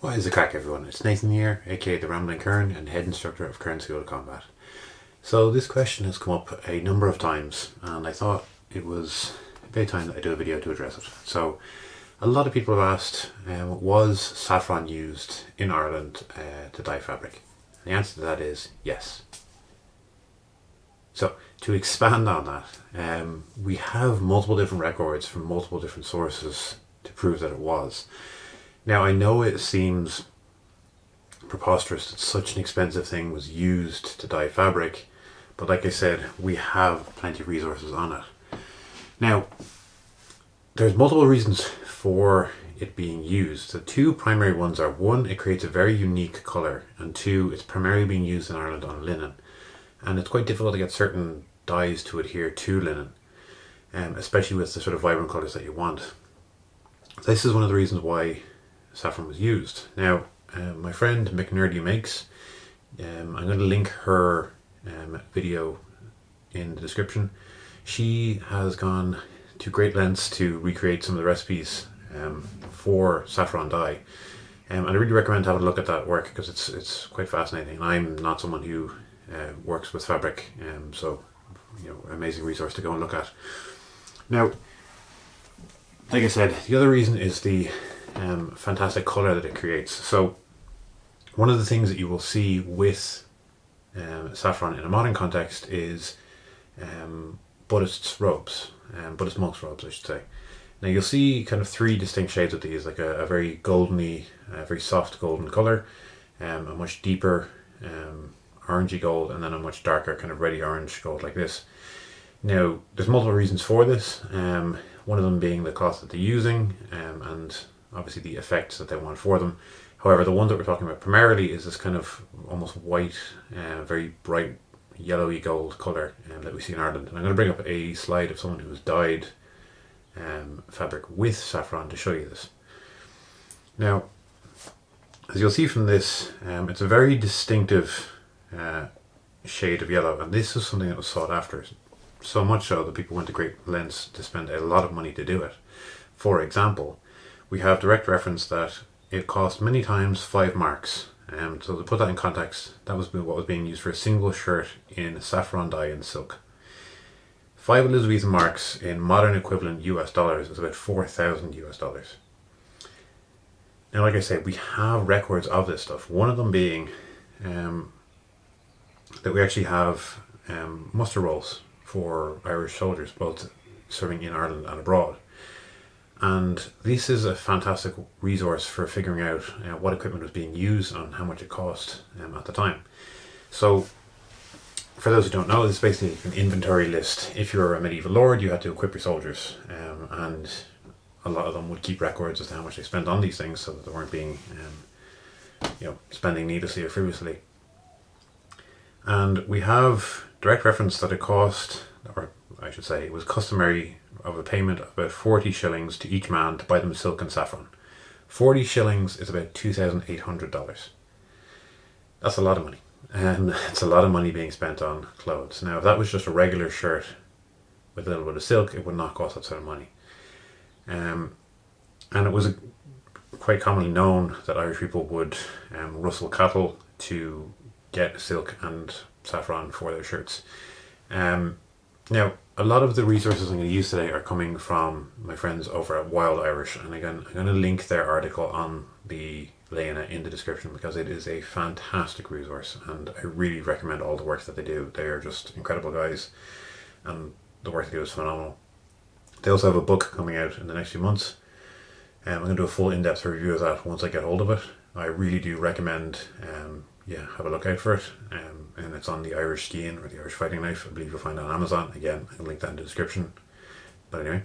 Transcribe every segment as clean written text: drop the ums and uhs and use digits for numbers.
What is the crack, everyone? It's Nathan here, aka the Rambling Kern, and head instructor of Kern School of Combat. So this question has come up a number of times, and I thought it was about time that I do a video to address it. So a lot of people have asked, was saffron used in Ireland to dye fabric? And the answer to that is yes. So to expand on that, we have multiple different records from multiple different sources to prove that it was. Now, I know it seems preposterous that such an expensive thing was used to dye fabric, but like I said, we have plenty of resources on it. Now, there's multiple reasons for it being used. The two primary ones are, one, it creates a very unique colour, and two, it's primarily being used in Ireland on linen. And it's quite difficult to get certain dyes to adhere to linen, especially with the sort of vibrant colours that you want. This is one of the reasons why saffron was used. Now, my friend Mcnerdy makes, I'm going to link her video in the description. She has gone to great lengths to recreate some of the recipes for saffron dye, and I really recommend having a look at that work because it's quite fascinating. I'm not someone who works with fabric, so amazing resource to go and look at. Now, like I said, the other reason is the fantastic colour that it creates. So one of the things that you will see with saffron in a modern context is Buddhist robes, Buddhist monks' robes, I should say. Now you'll see kind of three distinct shades of these, like a very goldeny, very soft golden colour, a much deeper orangey gold, and then a much darker kind of reddy orange gold like this. Now there's multiple reasons for this, one of them being the cloth that they're using, and obviously the effects that they want for them. However, the one that we're talking about primarily is this kind of almost white, very bright yellowy gold colour that we see in Ireland. And I'm going to bring up a slide of someone who has dyed fabric with saffron to show you this. Now, as you'll see from this, it's a very distinctive shade of yellow, and this is something that was sought after, so much so that people went to great lengths to spend a lot of money to do it. For example, we have direct reference that it cost many times 5 marks. So to put that in context, that was what was being used for a single shirt in saffron dye and silk. 5 Elizabethan marks in modern equivalent US dollars is about 4,000 US dollars. Now, like I said, we have records of this stuff. One of them being that we actually have muster rolls for Irish soldiers, both serving in Ireland and abroad. And this is a fantastic resource for figuring out what equipment was being used and how much it cost at the time. So, for those who don't know, this is basically an inventory list. If you're a medieval lord, you had to equip your soldiers, and a lot of them would keep records as to how much they spent on these things, so that they weren't being, spending needlessly or frivolously. And we have direct reference that it cost, or I should say, it was customary of a payment of about 40 shillings to each man to buy them silk and saffron. 40 shillings is about $2,800. That's a lot of money. And it's a lot of money being spent on clothes. Now, if that was just a regular shirt with a little bit of silk, it would not cost that sort of money. And it was quite commonly known that Irish people would rustle cattle to get silk and saffron for their shirts. Now, a lot of the resources I'm going to use today are coming from my friends over at Wylde Irish, and again, I'm going to link their article on the leine in the description because it is a fantastic resource, and I really recommend all the work that they do. They are just incredible guys, and the work they do is phenomenal. They also have a book coming out in the next few months. I'm going to do a full in-depth review of that once I get hold of it. I really do recommend, have a look out for it. And it's on the Irish Scian, or the Irish fighting knife. I believe you'll find it on Amazon. Again, I can link that in the description. But anyway,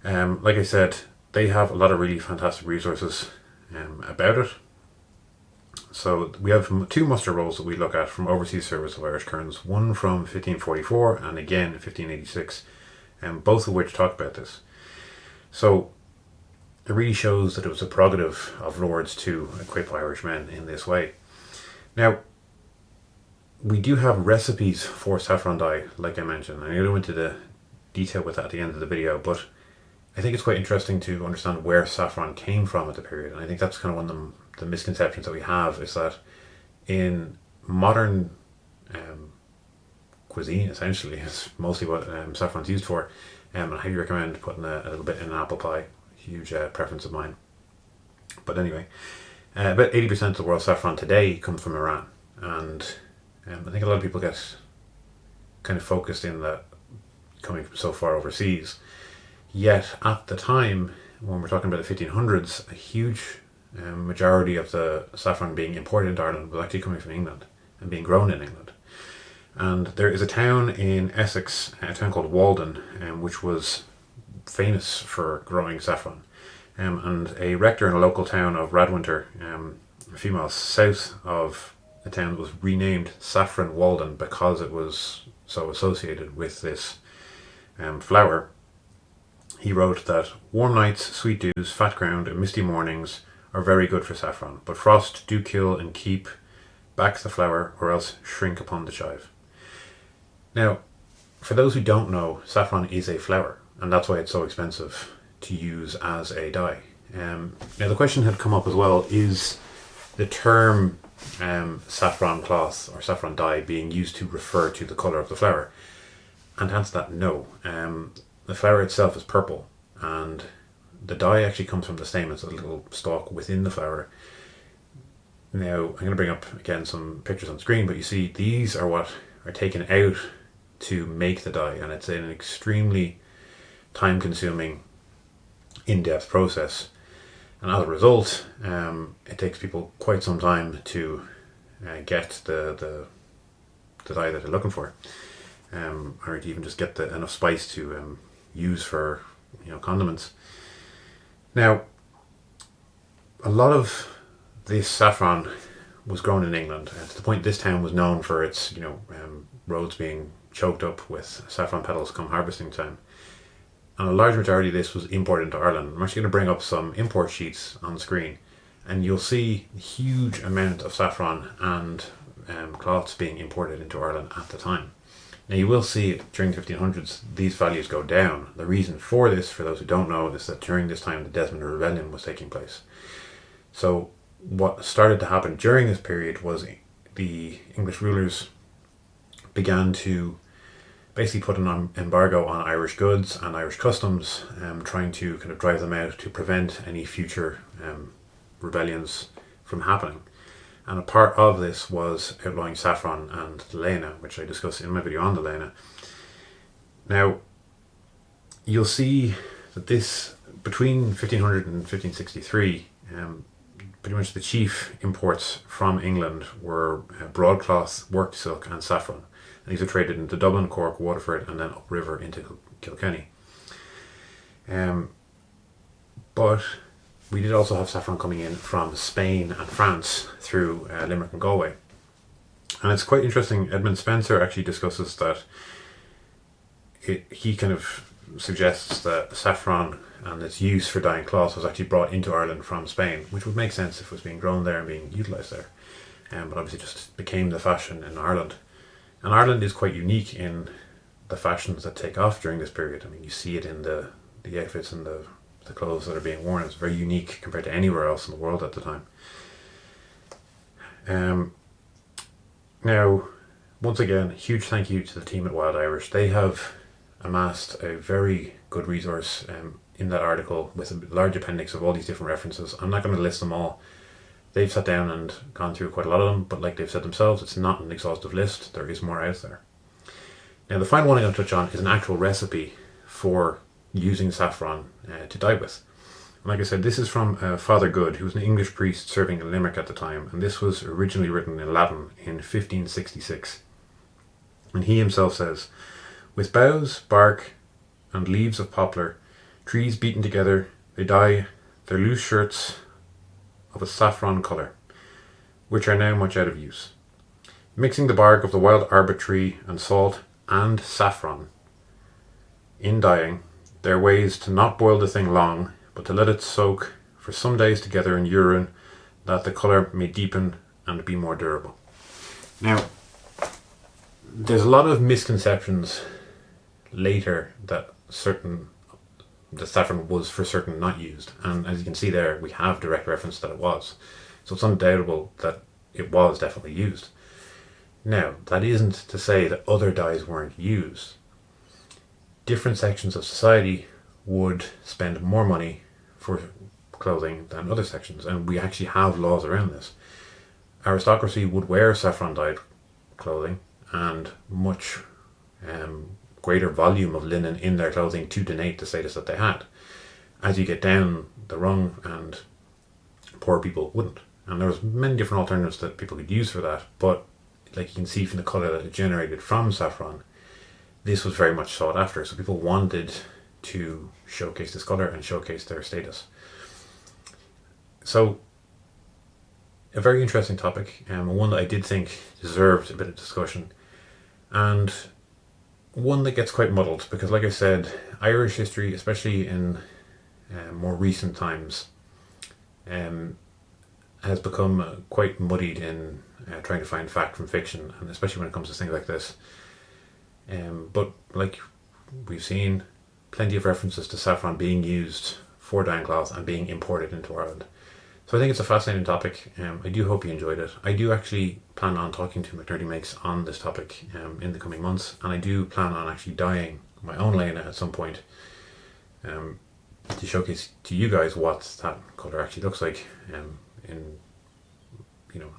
like I said, they have a lot of really fantastic resources about it. So we have 2 muster rolls that we look at from Overseas Service of Irish Kerns, one from 1544 and again 1586, both of which talk about this. So it really shows that it was a prerogative of lords to equip Irish men in this way. Now, we do have recipes for saffron dye, like I mentioned. I'm going to go into the detail with that at the end of the video, but I think it's quite interesting to understand where saffron came from at the period, and I think that's kind of one of the misconceptions that we have, is that in modern um, cuisine, essentially, is mostly what saffron's used for. And I highly recommend putting a little bit in an apple pie. Huge preference of mine. But anyway, about 80% of the world's saffron today comes from Iran, and I think a lot of people get kind of focused in that coming from so far overseas. Yet at the time, when we're talking about the 1500s, a huge majority of the saffron being imported into Ireland was actually coming from England and being grown in England. And there is a town in Essex, a town called Walden, which was famous for growing saffron. And a rector in a local town of Radwinter, a few miles south of the town, was renamed Saffron Walden because it was so associated with this flower. He wrote that warm nights, sweet dews, fat ground, and misty mornings are very good for saffron, but frost do kill and keep back the flower, or else shrink upon the chive. Now, for those who don't know, saffron is a flower, and that's why it's so expensive to use as a dye. Now, the question had come up as well, is the term saffron cloth or saffron dye being used to refer to the colour of the flower? And to answer that, no. The flower itself is purple, and the dye actually comes from the stamens, a little stalk within the flower. Now, I'm going to bring up again some pictures on screen, but you see these are what are taken out to make the dye, and it's an extremely time-consuming, in-depth process. And as a result, it takes people quite some time to get the dye that they're looking for, or to even just get enough spice to use for condiments. Now, a lot of this saffron was grown in England, to the point this town was known for its roads being choked up with saffron petals come harvesting time. And a large majority of this was imported into Ireland. I'm actually going to bring up some import sheets on the screen, and you'll see a huge amount of saffron and cloths being imported into Ireland at the time. Now, you will see during the 1500s these values go down. The reason for this, for those who don't know, is that during this time the Desmond Rebellion was taking place. So what started to happen during this period was the English rulers began to basically put an embargo on Irish goods and Irish customs, trying to kind of drive them out to prevent any future rebellions from happening. And a part of this was outlawing saffron and leine, which I discussed in my video on the leine. Now, you'll see that this, between 1500 and 1563, pretty much the chief imports from England were broadcloth, worked silk, and saffron. And these are traded into Dublin, Cork, Waterford, and then upriver into Kilkenny. But we did also have saffron coming in from Spain and France through Limerick and Galway. And it's quite interesting, Edmund Spencer actually discusses that he kind of suggests that saffron and its use for dyeing cloth was actually brought into Ireland from Spain, which would make sense if it was being grown there and being utilised there. But obviously just became the fashion in Ireland. And Ireland is quite unique in the fashions that take off during this period. I mean, you see it in the outfits and the clothes that are being worn. It's very unique compared to anywhere else in the world at the time. Now, once again, huge thank you to the team at Wylde Irish. They have amassed a very good resource in that article with a large appendix of all these different references. I'm not going to list them all. They've sat down and gone through quite a lot of them, but like they've said themselves, it's not an exhaustive list. There is more out there. Now, the final one I'm going to touch on is an actual recipe for using saffron to dye with. And like I said, this is from Father Good, who was an English priest serving in Limerick at the time, and this was originally written in Latin in 1566. And he himself says, "With boughs, bark, and leaves of poplar, trees beaten together, they dye their loose shirts of a saffron colour, which are now much out of use. Mixing the bark of the wild arbor tree and salt and saffron in dyeing, their way is to not boil the thing long, but to let it soak for some days together in urine, that the colour may deepen and be more durable." Now, there's a lot of misconceptions later that certain the saffron was for certain not used. And as you can see there, we have direct reference that it was. So it's undoubtable that it was definitely used. Now, that isn't to say that other dyes weren't used. Different sections of society would spend more money for clothing than other sections, and we actually have laws around this. Aristocracy would wear saffron dyed clothing and much greater volume of linen in their clothing to denote the status that they had. As you get down the rung, and poor people wouldn't. And there was many different alternatives that people could use for that, but like you can see from the colour that it generated from saffron, this was very much sought after. So people wanted to showcase this colour and showcase their status. So a very interesting topic, one that I did think deserved a bit of discussion, and one that gets quite muddled because, like I said, Irish history, especially in more recent times, has become quite muddied in trying to find fact from fiction, and especially when it comes to things like this. But like we've seen, plenty of references to saffron being used for dyeing cloth and being imported into Ireland. So I think it's a fascinating topic. I do hope you enjoyed it. I do actually plan on talking to Mcnerdy Makes on this topic in the coming months, and I do plan on actually dyeing my own leine at some point to showcase to you guys what that colour actually looks like in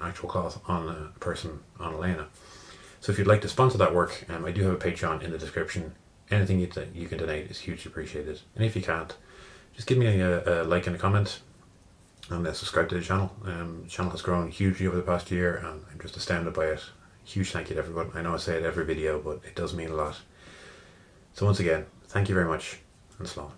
actual cloth on a person on a leine. So if you'd like to sponsor that work, I do have a Patreon in the description. Anything you can donate is hugely appreciated, and if you can't, just give me a like and a comment, and subscribe to the channel. The channel has grown hugely over the past year, and I'm just astounded by it. Huge thank you to everyone. I know I say it every video, but it does mean a lot. So once again, thank you very much, and slán.